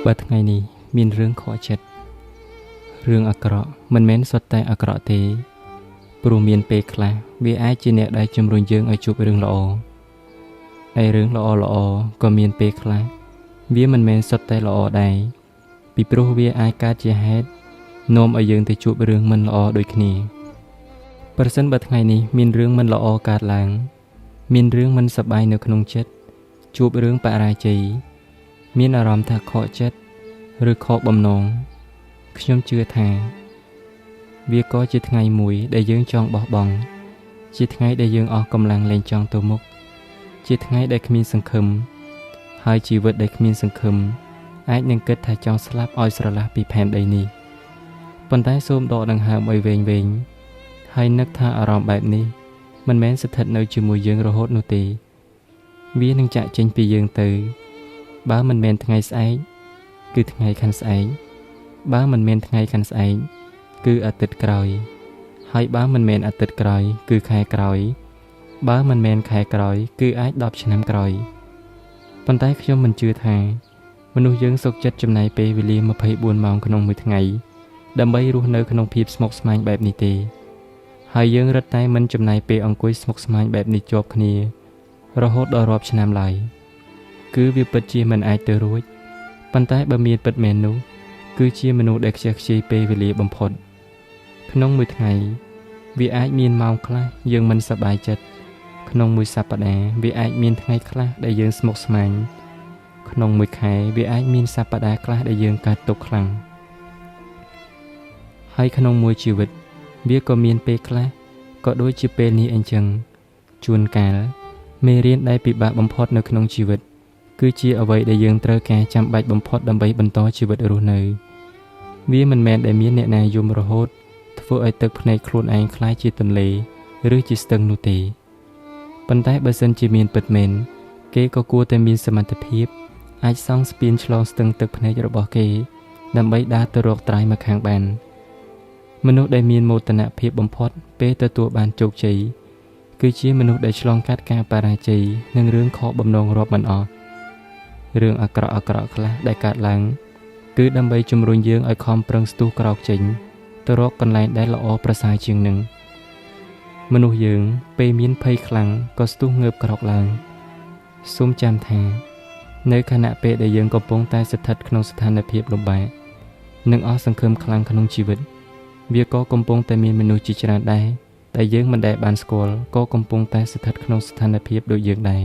បើថ្ងៃនេះមានរឿងខកចិត្តរឿងអាក្រក់មិនមែនសុទ្ធតែអាក្រក់ទេព្រោះមានពេលខ្លះវាអាចជាអ្នកដែលជំរុញយើងឲ្យជួបរឿងល្អហើយរឿងល្អក៏មានពេលខ្លះវាមិនមែនសុទ្ធតែល្អដែរពីព្រោះវាអាចកើតជាហេតុនាំឲ្យយើងទៅជួបរឿងមិនល្អដូចគ្នាប្រសិនបើថ្ងៃនេះមានរឿងមិនល្អកើតឡើងមានរឿងមិនសប្បាយនៅក្នុងចិត្តជួបរឿងបរាជ័យមានអារម្មណ៍ថាខកចិត្តឬខកបំណងខ្ញុំជឿថាវាក៏ជាថ្ងៃមួយដែលយើងចង់បោះបង់ជាថ្ងៃដែលយើងអស់កម្លាំងលែងចង់ទៅមុខជាថ្ងៃដែលគ្មានសង្ឃឹមហើយជីវិតដែលគ្មានសង្ឃឹមអាចនឹងគិតថាចង់ស្លាប់ឲ្យស្រឡះពីផែនដីនេះប៉ុន្តែសូមដកដង្ហើមឲ្យវែងហើយនឹកថាអារម្មណ៍បែបនេះមិនមែនស្ថិតនៅជាមួយយើងរហូតនោះទេវានឹងចាក់ចេញពីយើងទៅបើមិនមែនថ្ងៃស្អែកគឺថ្ងៃខាងស្អែកបើមិនមែនថ្ងៃខាងស្អែកគឺអាទិត្យក្រោយហើយបើមិនមែនអាទិត្យក្រោយគឺខែក្រោយបើមិនមែនខែក្រោយគឺអាច10ឆ្នាំក្រោយប៉ុន្តែខ្ញុំមិនជឿថាមនុស្សយើងសុខចិត្តចំណាយពេលវេលា24ម៉ោងក្នុងមួយថ្ងៃដើម្បីរស់នៅក្នុងភាពស្មុគស្មាញបែបនេះទេហើយយើងរឹតតែមិនចំណាយពេលអង្គុយស្មុគស្មាញបែបនេះជាប់គ្នារហូតដល់រាប់ឆ្នាំឡើយគឺវាពិតជាមិនអាចទៅរួចប៉ុន្តែបើមានពិតមែននោះគឺជាមនុស្សដែលខ្ជះខ្ជាយពេលវេលាបំផុតក្នុងមួយថ្ងៃវាអាចមានម៉ោងខ្លះយើងមិនសប្បាយចិត្តក្នុងមួយសប្តាហ៍វាអាចមានថ្ងៃខ្លះដែលយើងស្មុគស្មាញក្នុងមួយខែវាអាចមានសប្តាហ៍ខ្លះដែលយើងកើតទុក្ខខ្លាំងហើយក្នុងមួយជីវិតវាក៏មានពេលខ្លះក៏ដូចជាពេលនេះអញ្ចឹងជួនកាលមេរៀនដែលពិបាកបំផុតនៅក្នុងជីវិតគឺជាអ្វីដែលយើងត្រូវការចាំបាច់បំផុតដើម្បីបន្តជីវិតរស់នៅវាមិនមែនដែលមានអ្នកណាយំរហូតធ្វើឲ្យទឹកភ្នែកខ្លួនឯងคล้ายជាទន្លេឬជាស្ទឹងនោះទេប៉ុន្តែបើសិនជាមានពិតមែនគេក៏គួរតែមានសមត្ថភាពអាចសង់ស្ពានឆ្លងស្ទឹងទឹកភ្នែករបស់គេដើម្បីដើរទៅរកត្រើយមកខាងបានមនុស្សដែលមានមោទនភាពបំផុតពេលទទួលបានជោគជ័យគឺជាមនុស្សដែលឆ្លងកាត់ការបរាជ័យនិងរឿងខកបំណងរាប់មិនអស់រឿងអាក្រក់ខ្លះដែលកើតឡើងគឺដើម្បីជំរុញយើងឲ្យខំប្រឹងស្ទុះក្រោកចេញទៅរកកន្លែងដែលល្អប្រសើរជាងនឹងមនុស្សយើងពេលមានភ័យខ្លាំងក៏ស្ទុះងើបក្រោកឡើងសូមចាំថានៅខណៈពេលដែលយើងកំពុងតែស្ថិតក្នុងស្ថានភាពលំបាកនិងអស់សង្ឃឹមខ្លាំងក្នុងជីវិតវាក៏កំពុងតែមានមនុស្សជាច្រើនដែរដែលយើងមិនដែលបានស្គាល់ក៏កំពុងតែស្ថិតក្នុងស្ថានភាពដូចយើងដែរ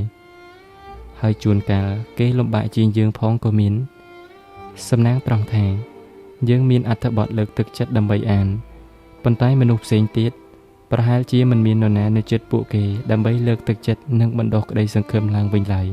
ហើយជួនកាលគេលំបាកជាងយើងផងក៏មានសំណាងត្រង់ថាយើងមានអត្ថបទលើកទឹកចិត្តដើម្បីអានប៉ុន្តែមនុស្សផ្សេងទៀតប្រហែលជាមិនមាននរណានៅជិតពួកគេដើម្បីលើកទឹកចិត្តនិងបណ្ដុះក្តីសង្ឃឹមឡើងវិញឡើយ